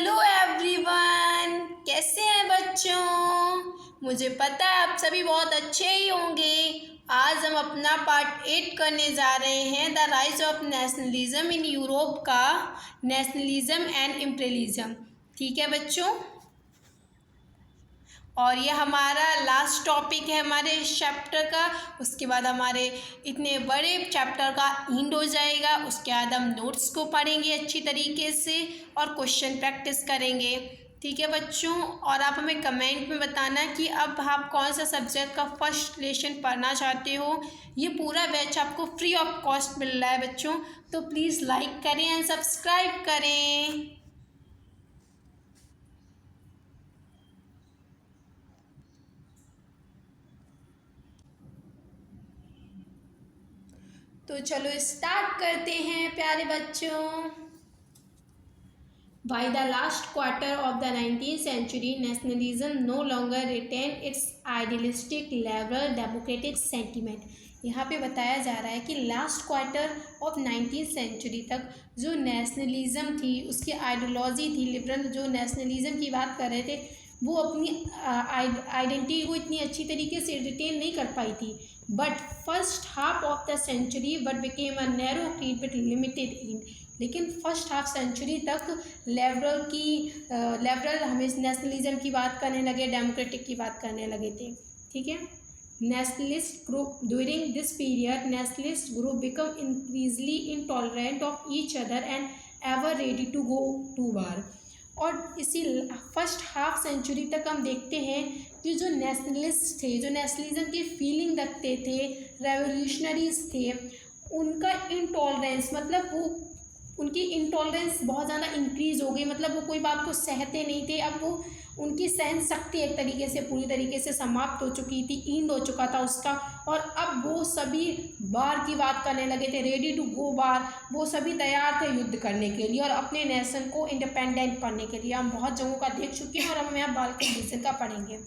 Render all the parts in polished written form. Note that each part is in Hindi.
हेलो एवरीवन, कैसे हैं बच्चों। मुझे पता है आप सभी बहुत अच्छे ही होंगे। आज हम अपना पार्ट 8 करने जा रहे हैं, the rise of nationalism in Europe का, नेशनलिज्म एंड इम्पीरियलिज्म। ठीक है बच्चों, और ये हमारा लास्ट टॉपिक है हमारे इस चैप्टर का। उसके बाद हमारे इतने बड़े चैप्टर का एंड हो जाएगा। उसके बाद हम नोट्स को पढ़ेंगे अच्छी तरीके से और क्वेश्चन प्रैक्टिस करेंगे। ठीक है बच्चों, और आप हमें कमेंट में बताना कि अब आप कौन सा सब्जेक्ट का फर्स्ट लेसन पढ़ना चाहते हो। ये पूरा बैच आपको फ्री ऑफ कॉस्ट मिल रहा है बच्चों, तो प्लीज़ लाइक करें एंड सब्सक्राइब करें। तो चलो स्टार्ट करते हैं प्यारे बच्चों। By the last quarter of the 19th century, nationalism no longer retained its idealistic liberal democratic sentiment। यहाँ पे बताया जा रहा है कि last quarter of 19th century तक जो नेशनलिज्म थी, उसकी आइडियोलॉजी थी लिबरल, जो नेशनलिज्म की बात कर रहे थे, वो अपनी आइडेंटिटी को इतनी अच्छी तरीके से रिटेन नहीं कर पाई थी। But first half of the century but became a narrow creed with limited end. लेकिन फर्स्ट हाफ सेंचुरी तक लिबरल हमें नेशनलिज्म की बात करने लगे, डेमोक्रेटिक की बात करने लगे थे। ठीक है, nationalist group during this period nationalist group become increasingly intolerant of each other and ever ready to go to war. और इसी फर्स्ट हाफ सेंचुरी तक हम देखते हैं कि जो नेशनलिस्ट थे, जो नेशनलिज्म की फीलिंग रखते थे, रेवोल्यूशनरीज थे, उनका इंटॉलरेंस, मतलब वो उनकी इंटॉलरेंस बहुत ज़्यादा इंक्रीज़ हो गई। मतलब वो कोई बात को सहते नहीं थे। अब वो उनकी सहन शक्ति एक तरीके से पूरी तरीके से समाप्त हो चुकी थी, एंड हो चुका था उसका। और अब वो सभी वार की बात करने लगे थे, रेडी टू गो वार। वो सभी तैयार थे युद्ध करने के लिए और अपने नेशन को इंडिपेंडेंट करने के लिए। हम बहुत जगहों का देख चुके हैं और हम यहाँ बाल्कन रीजन का पढ़ेंगे।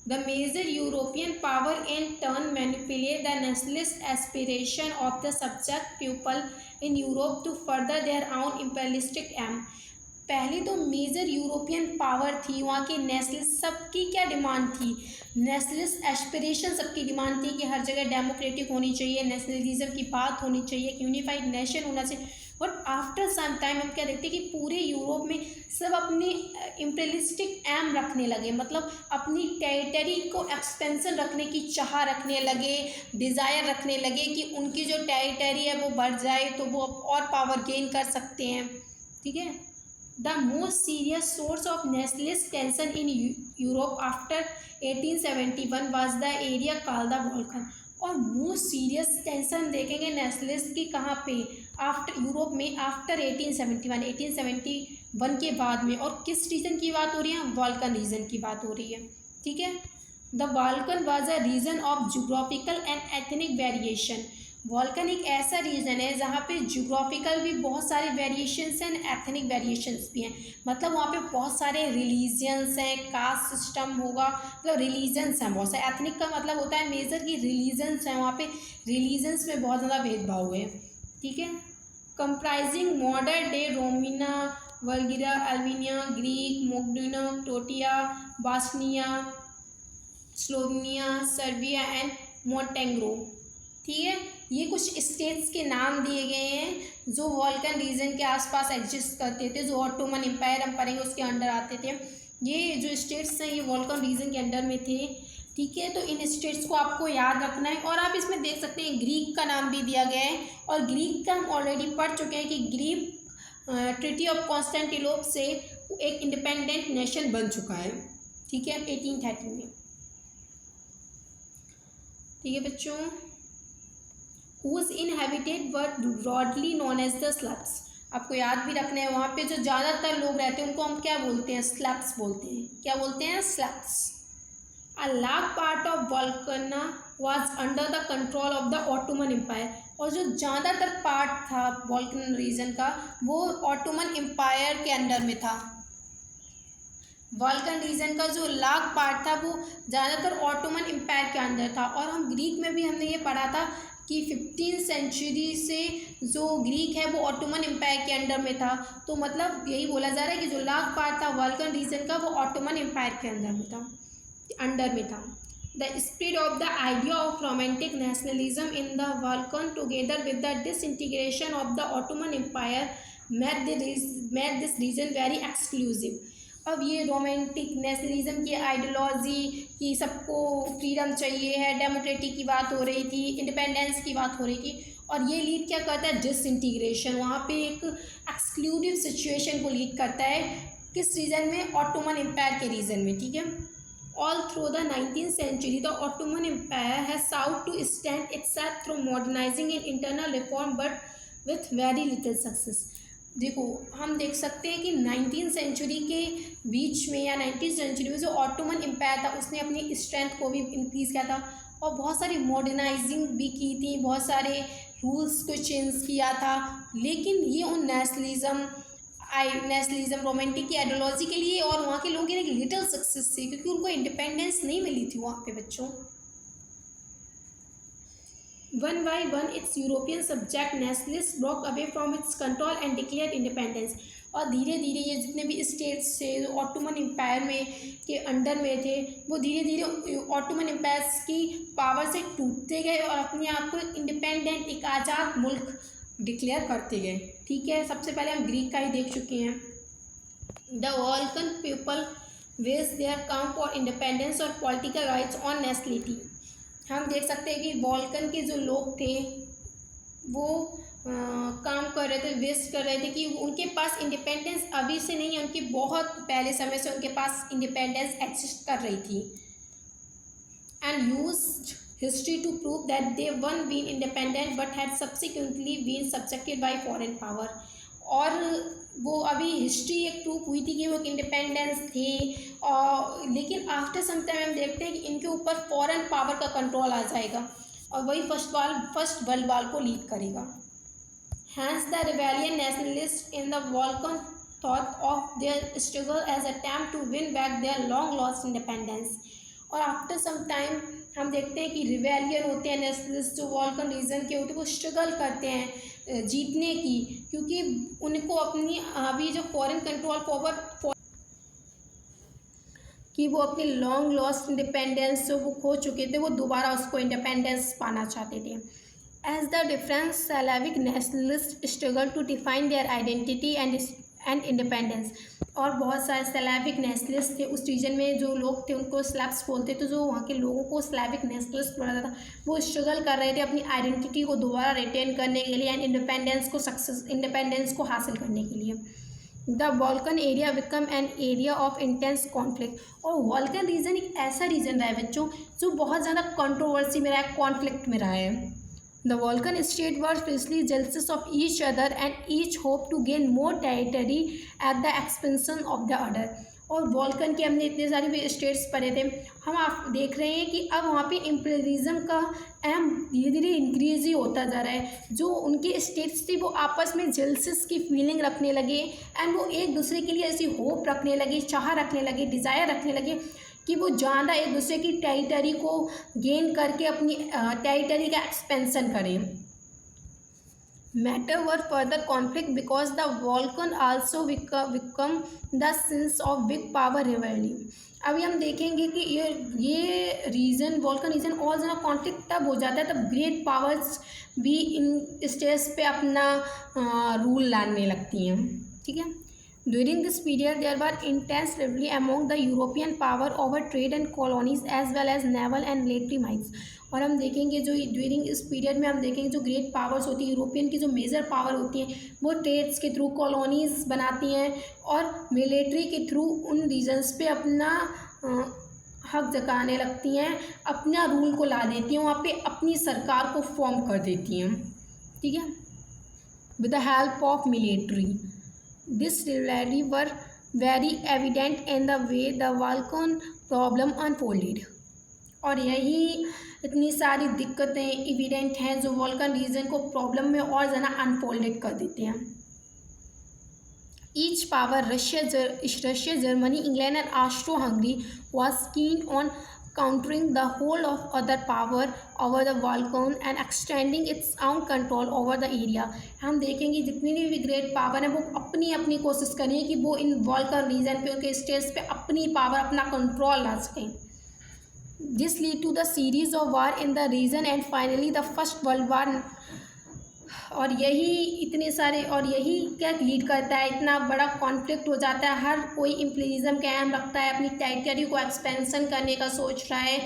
The major European power in turn manipulate the nationalist aspiration of the subject people in Europe to further their own imperialistic aim। पहली तो मेजर यूरोपियन पावर थी, वहाँ की नेशनलिस्ट सबकी क्या डिमांड थी, नेशनलिस्ट एस्पिरेशन सबकी डिमांड थी कि हर जगह डेमोक्रेटिक होनी चाहिए, नेशनलिज्म की बात होनी चाहिए, यूनिफाइड नेशन होना चाहिए। बट आफ्टर सम टाइम हम क्या देखते हैं कि पूरे यूरोप में सब अपनी इम्पीरियलिस्टिक एम रखने लगे, मतलब अपनी टेरिटरी को एक्सपेंशन रखने की चाह रखने लगे, डिज़ायर रखने लगे कि उनकी जो टेरिटरी है वो बढ़ जाए तो वो और पावर गेन कर सकते हैं। ठीक है, the most serious source of nationalist tension in Europe after 1871 was the area called the Balkan. और मोस्ट सीरियस टेंशन देखेंगे नेशनलिस्ट की कहाँ पे, आफ्टर यूरोप में आफ्टर 1871 के बाद में। और किस रीजन की बात हो रही है, बाल्कन रीजन की बात हो रही है। ठीक है, the Balkan was a region of geographical and ethnic variation. Balkan एक ऐसा रीजन है जहाँ पे ज्योग्राफिकल भी बहुत सारे वेरिएशंस एंड एथनिक वेरिएशंस भी हैं। मतलब वहाँ पे बहुत सारे रिलीजन्स हैं, कास्ट सिस्टम होगा, मतलब रिलीजन्स हैं बहुत सारे। एथनिक का मतलब होता है मेजर की रिलीजन्स हैं, वहाँ पे रिलीजन्स में बहुत ज़्यादा भेदभाव है। ठीक है, comprising modern day Romania, Bulgaria, Albania, Greek, Macedonia, टोटिया, Bosnia, Slovenia, Serbia and Montenegro. ठीक है, ये कुछ स्टेट्स के नाम दिए गए हैं जो बाल्कन रीजन के आसपास एग्जिस्ट करते थे, जो ऑटोमन एम्पायर हम पढ़ेंगे उसके अंडर आते थे। ये जो स्टेट्स हैं ये बाल्कन रीजन के अंडर में थे। ठीक है, तो इन स्टेट्स को आपको याद रखना है। और आप इसमें देख सकते हैं ग्रीक का नाम भी दिया गया है, और ग्रीक का हम ऑलरेडी पढ़ चुके हैं कि ग्रीक ट्रीटी ऑफ कॉन्स्टेंटिनोपल से एक इंडिपेंडेंट नेशन बन चुका है। ठीक है, 1830 में। ठीक है बच्चों, whose inhabited were broadly known as the Slavs। आपको याद भी रखना है, वहाँ पे जो ज़्यादातर लोग रहते हैं उनको हम क्या बोलते हैं, स्लैब्स बोलते हैं। क्या बोलते हैं, Slavs. A large part of Balkans was under the control of the Ottoman empire. और जो ज़्यादातर पार्ट था बाल्कन रीजन का वो ऑटोमन एम्पायर के अंडर में था। बाल्कन रीजन का जो लार्ज पार्ट था वो ज़्यादातर ऑटोमन एम्पायर के अंदर था। और हम ग्रीक में भी हमने ये पढ़ा था कि 15th सेंचुरी से जो ग्रीक है वो ऑटोमन एम्पायर के अंडर में था। तो मतलब यही बोला जा रहा है कि जो लाख पार्ट था बाल्कन रीजन का वो ऑटोमन एम्पायर के अंडर में था। The spread of the idea of romantic nationalism in the Balkan together with the disintegration of the Ottoman Empire made this region very exclusive। अब ये रोमांटिक नेशनलिज्म की आइडियोलॉजी कि सबको फ्रीडम चाहिए है, डेमोक्रेटिक की बात हो रही थी, इंडिपेंडेंस की बात हो रही थी, और ये लीड क्या करता है, डिसइंटीग्रेशन, वहाँ पे एक एक्सक्लूसिव सिचुएशन को लीड करता है। किस रीजन में, ऑटोमन एम्पायर के रीजन में, ठीक है। All through the 19th century the Ottoman empire has sought to stand itself through modernising and internal reform but with very little success. देखो हम देख सकते हैं कि 19th सेंचुरी के बीच में या 19th सेंचुरी में जो ऑटोमन एम्पायर था उसने अपनी स्ट्रेंथ को भी इंक्रीज़ किया था और बहुत सारी मॉडर्नाइजिंग भी की थी, बहुत सारे रूल्स को चेंज किया था, लेकिन ये उन नेशनलिज्म रोमांटिक की आइडियोलॉजी के लिए और वहाँ के लोगों के लिए एक लिटिल सक्सेस थी, क्योंकि उनको इंडिपेंडेंस नहीं मिली थी वहाँ पे बच्चों। One by one, its European subject nationalists broke away from its control and declared independence। और धीरे धीरे ये जितने भी स्टेट्स थे जो ऑटोमन एम्पायर में के अंडर में थे वो धीरे धीरे ऑटोमन एम्पायर्स की पावर से टूटते गए और अपने आप को इंडिपेंडेंट एक आज़ाद मुल्क डिक्लेयर करते गए, ठीक है। सबसे पहले हम ग्रीक का ही देख चुके हैं। द वॉल्कन पीपल वेस्ट देयर काम फॉर इंडिपेंडेंस और पॉलिटिकल राइट्स ऑन नेशनलिटी। हम देख सकते हैं कि बॉल्कन के जो लोग थे वो काम कर रहे थे, वेस्ट कर रहे थे कि उनके पास इंडिपेंडेंस अभी से नहीं है, उनकी बहुत पहले समय से उनके पास इंडिपेंडेंस एग्जिस्ट कर रही थी। And used history to prove that they once been independent but had subsequently been subjected by foreign power. और वो अभी हिस्ट्री एक प्रूफ हुई थी कि वो इंडिपेंडेंस थे, और लेकिन आफ्टर सम टाइम हम देखते हैं कि इनके ऊपर फॉरेन पावर का कंट्रोल आ जाएगा और वही फर्स्ट वर्ल्ड वॉर को लीड करेगा। Hence the rebellion nationalist in the Balkan thought of their struggle as attempt to win back their long lost independence. और आफ्टर सम टाइम हम देखते हैं कि रिबेलियन होते हैं नेशनलिस्ट जो वॉल्कन रीजन के होते हैं, वो स्ट्रगल करते हैं जीतने की, क्योंकि उनको अपनी अभी जो फॉरेन कंट्रोल पावर कि वो अपनी लॉन्ग लॉस्ट इंडिपेंडेंस जो वो खो चुके थे वो दोबारा उसको इंडिपेंडेंस पाना चाहते थे। As the different Slavic nationalist struggle to define their identity and independence. और बहुत सारे स्लाविक नेशनलिस्ट थे उस रीजन में, जो लोग थे उनको स्लैब्स बोलते थे, जो वहाँ के लोगों को स्लाविक नेशनलिस्ट बोला जाता था, वो स्ट्रगल कर रहे थे अपनी आइडेंटिटी को दोबारा रिटेन करने के लिए एंड इंडिपेंडेंस को हासिल करने के लिए। The Balkan area become an area of intense conflict. और वॉल्कन रीजन एक ऐसा रीजन रहा है बच्चों जो बहुत ज़्यादा कंट्रोवर्सी में रहा है, कॉन्फ्लिक्ट में रहा है। The Balkan states were fiercely jealous of each other and each hoped to gain more territory at the expense of the other। और वॉल्कन के हमने इतने सारे स्टेट्स पढ़े थे, हम आप देख रहे हैं कि अब वहाँ पे इम्पीरियलिज्म का अहम धीरे धीरे इंक्रीज ही होता जा रहा है। जो उनके स्टेट्स थे वो आपस में जेलसिस की फीलिंग रखने लगे एंड वो एक दूसरे के लिए ऐसी होप रखने लगे, चाह रखने लगे, डिज़ायर रखने लगे कि वो ज़्यादा एक दूसरे की टेरिटरी को गेन करके अपनी टेरिटरी का एक्सपेंशन करें। Matter were further conflict because the Balkan also become the scenes of big power rivalry. अभी हम देखेंगे कि ये रीजन वॉल्कन रीजन और ज़्यादा कॉन्फ्लिक्ट तब हो जाता है तब ग्रेट पावर्स भी इन स्टेट्स पे अपना रूल लाने लगती हैं, ठीक है। During this period, there were intense rivalry among the European power over trade and colonies as well as naval and military mights। और हम देखेंगे जो ड्यूरिंग इस पीरियड में हम देखेंगे जो ग्रेट पावर्स होती हैं, यूरोपियन की जो मेजर पावर होती हैं, वो ट्रेड्स के थ्रू कॉलोनीज़ बनाती हैं और मिलिट्री के थ्रू उन रीजन्स पे अपना हक जताने लगती हैं, अपना रूल को ला देती हैं, वहाँ पे अपनी सरकार को फॉर्म कर देती हैं, ठीक है, with the help of military. This rivalry were very evident in the way the Balkan problem unfolded। और यही इतनी सारी दिक्कतें एविडेंट हैं जो वॉल्कन रीजन को प्रॉब्लम में और ज़्यादा अनफोल्डेड कर देते हैं। Each power, Russia, Germany, England and Austro-Hungary was keen on countering the whole of other power over the volcano and extending its own control over the area। हम देखेंगे जितनी भी ग्रेट पावर है वो अपनी अपनी कोशिश करें कि वो इन वॉल्कन रीजन पे उनके स्टेट्स पे अपनी पावर अपना कंट्रोल ला सकें। This lead to the series of war in the region and finally the first world war. और यही इतने सारे और यही क्या लीड करता है, इतना बड़ा कॉन्फ्लिक्ट हो जाता है, हर कोई इम्पीरियलिज्म का एम रखता है, अपनी टेरिटरी को एक्सपेंशन करने का सोच रहा है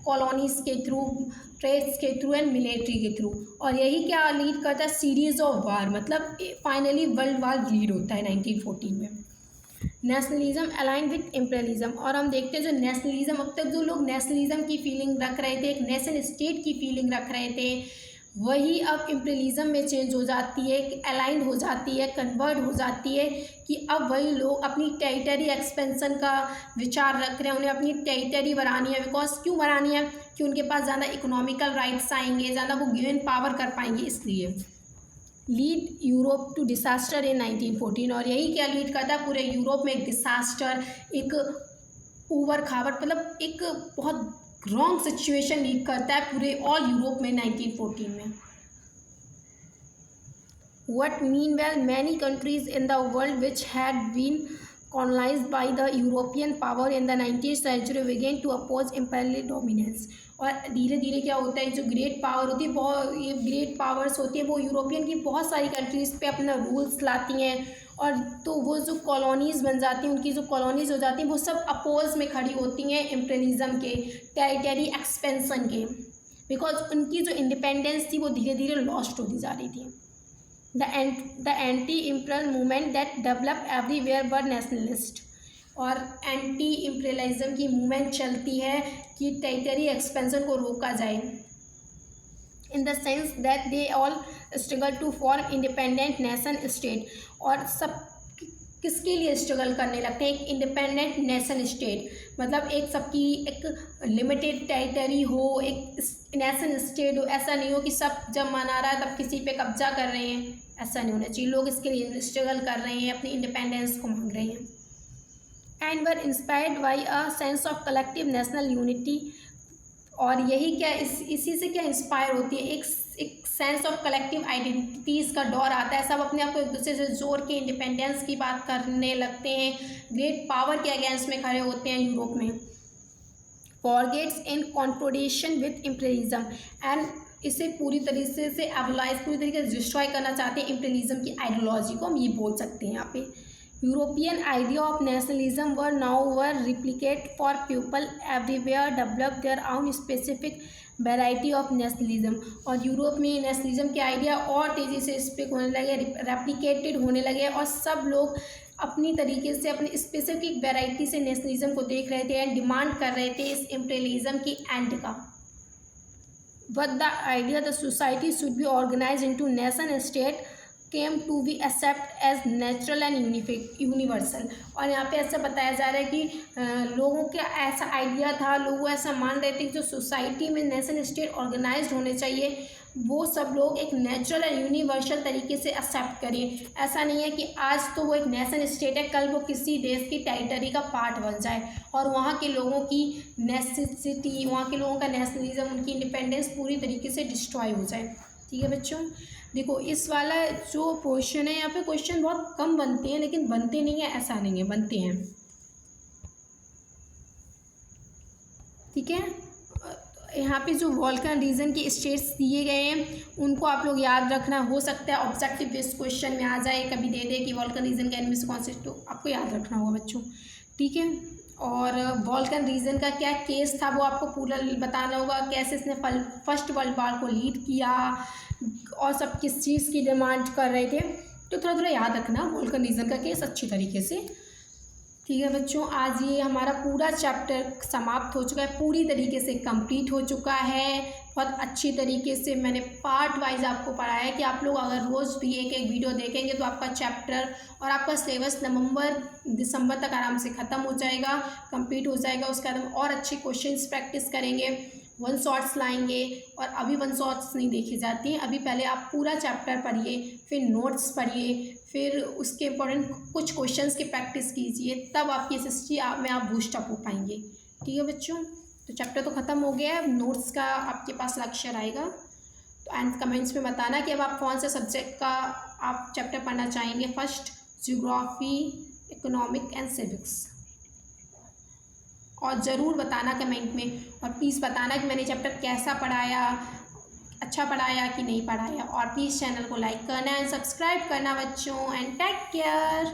कॉलोनीज के थ्रू, ट्रेड्स के थ्रू एंड मिलिट्री के थ्रू। और यही क्या लीड करता है, सीरीज ऑफ वार, मतलब फाइनली वर्ल्ड वार लीड होता है 1914 में। Nationalism align with imperialism. और हम देखते हैं जो नेशनलिज्म, अब तक जो लोग नेशनलिज्म की फीलिंग रख रहे थे, एक नेशन स्टेट की फीलिंग रख रहे थे, वही अब इम्पीरियलिज्म में चेंज हो जाती है, अलाइंड हो जाती है, कन्वर्ट हो जाती है कि अब वही लोग अपनी टेरिटरी एक्सपेंशन का विचार रख रहे हैं, उन्हें अपनी टेरिटरी बढ़ानी है। बिकॉज क्यों बढ़ानी है, कि उनके पास ज़्यादा इकोनॉमिकल राइट्स आएंगे, ज़्यादा वो गेन पावर कर पाएंगे, इसलिए। लीड यूरोप टू डिसास्टर इन 1914। और यही क्या लीड करता है, पूरे यूरोप में एक डिसास्टर, एक ऊबर खाबर, मतलब एक बहुत रॉन्ग सिचुएशन लीड करता है पूरे ऑल यूरोप में 1914 में। What meanwhile many countries in the world which had been colonized by the European power in the 19th century began to oppose imperial dominance। और धीरे धीरे क्या होता है, जो ग्रेट पावर होती है, बहुत ये ग्रेट पावर्स होती है, वो यूरोपियन की बहुत सारी कंट्रीज़ पे अपना रूल्स लाती हैं, और तो वो जो कॉलोनीज़ बन जाती हैं, उनकी जो कॉलोनीज़ हो जाती हैं, वो सब अपोज में खड़ी होती हैं इम्पीरियलिज्म के, टेरिटरी एक्सपेंशन के। बिकॉज उनकी जो इंडिपेंडेंस थी वो धीरे धीरे लॉस्ट होती जा रही थी। The anti imperial movement that develop everywhere were nationalist. और एंटी इम्पीरियलिज्म की मूवमेंट चलती है कि टेरिटरी एक्सपेंशन को रोका जाए, in the sense that they all struggle to form independent nation state. और सब किसके लिए स्ट्रगल करने लगते हैं, एक इंडिपेंडेंट नेशन स्टेट, मतलब एक सबकी एक लिमिटेड टेरिटरी हो, एक नेशन स्टेट हो। ऐसा नहीं हो कि सब जब मना रहा है तब किसी पे कब्जा कर रहे हैं, ऐसा नहीं होना चाहिए। लोग इसके लिए स्ट्रगल कर रहे हैं, अपनी इंडिपेंडेंस को मांग रहे हैं। And were inspired by a sense of collective national unity. और यही क्या इसी से क्या इंस्पायर होती है, एक सेंस ऑफ कलेक्टिव आइडेंटिटीज़ का दौर आता है, सब अपने आप को एक दूसरे से जोड़ के इंडिपेंडेंस की बात करने लगते हैं, ग्रेट पावर के अगेंस्ट में खड़े होते हैं यूरोप में। Forgets in contradiction with imperialism. And इसे पूरी तरीके से एबलाइज, पूरी तरीके से डिस्ट्रॉय करना चाहते हैं इम्पीरियलिज्म की आइडियोलॉजी को, हम ये बोल सकते हैं यहाँ पे। European idea of nationalism were replicate for people everywhere develop their आउन स्पेसिफिक वैरायटी ऑफ नेशनलिज्म। और यूरोप में नेशनलिज्म के आइडिया और तेज़ी से स्प्रेड होने लगे, रेप्लिकेटेड होने लगे, और सब लोग अपनी तरीके से अपनी स्पेसिफिक वैरायटी से नेशनलिज्म को देख रहे थे एंड डिमांड कर रहे थे इस इम्पीरियलिज्म की एंड का। But the idea the society should be organized into nation state came to be accepted as natural and universal। और यहाँ पे ऐसा बताया जा रहा है कि लोगों का ऐसा आइडिया था, लोग ऐसा मान रहे थे कि जो सोसाइटी में नेशन स्टेट ऑर्गेनाइज्ड होने चाहिए, वो सब लोग एक नेचुरल और यूनिवर्सल तरीके से एक्सेप्ट करें। ऐसा नहीं है कि आज तो वो एक नेशन स्टेट है, कल वो किसी देश की टेरिटरी का पार्ट बन जाए और वहाँ के लोगों की नेसेसिटी, वहाँ के लोगों का नेशनलिज्म, उनकी इंडिपेंडेंस पूरी तरीके से डिस्ट्रॉय हो जाए। ठीक है बच्चों, देखो इस वाला जो क्वेश्चन है, यहाँ पे क्वेश्चन बहुत कम बनते हैं, लेकिन बनते नहीं है ऐसा नहीं है, बनते हैं। ठीक है, यहाँ पे जो वॉल्कन रीजन के स्टेट्स दिए गए हैं उनको आप लोग याद रखना। हो सकता है ऑब्जेक्टिव बेस्ड क्वेश्चन में आ जाए, कभी दे दे कि वॉल्कन रीजन का इनमें से कौन से, तो आपको याद रखना होगा बच्चों। ठीक है, और वॉल्कन रीजन का क्या केस था वो आपको पूरा बताना होगा, कैसे इसने फर्स्ट वर्ल्ड वार को लीड किया और सब किस चीज़ की डिमांड कर रहे थे, तो थोड़ा थोड़ा याद रखना वॉल्कन रीजन का केस अच्छी तरीके से। ठीक है बच्चों, आज ये हमारा पूरा चैप्टर समाप्त हो चुका है, पूरी तरीके से कंप्लीट हो चुका है। बहुत अच्छी तरीके से मैंने पार्ट वाइज आपको पढ़ाया है कि आप लोग अगर रोज़ भी एक एक वीडियो देखेंगे तो आपका चैप्टर और आपका सिलेबस नवंबर दिसंबर तक आराम से ख़त्म हो जाएगा, कंप्लीट हो जाएगा। उसके बाद हम और अच्छे क्वेश्चंस प्रैक्टिस करेंगे, वन शॉट्स लाएंगे। और अभी वन शॉट्स नहीं देखी जाती हैं, अभी पहले आप पूरा चैप्टर पढ़िए, फिर नोट्स पढ़िए, फिर उसके इम्पोर्टेंट कुछ क्वेश्चंस की प्रैक्टिस कीजिए, तब आपकी SST में आप बूस्टअप हो पाएंगे। ठीक है बच्चों। तो चैप्टर तो ख़त्म हो गया है, नोट्स का आपके पास लेक्चर आएगा। तो एंड कमेंट्स में बताना कि अब आप कौन से सब्जेक्ट का आप चैप्टर पढ़ना चाहेंगे। First geography, economic and civics. और ज़रूर बताना कमेंट में, और प्लीज़ बताना कि मैंने चैप्टर कैसा पढ़ाया, अच्छा पढ़ाया कि नहीं पढ़ाया। और प्लीज़ चैनल को लाइक करना एंड सब्सक्राइब करना बच्चों। And take care.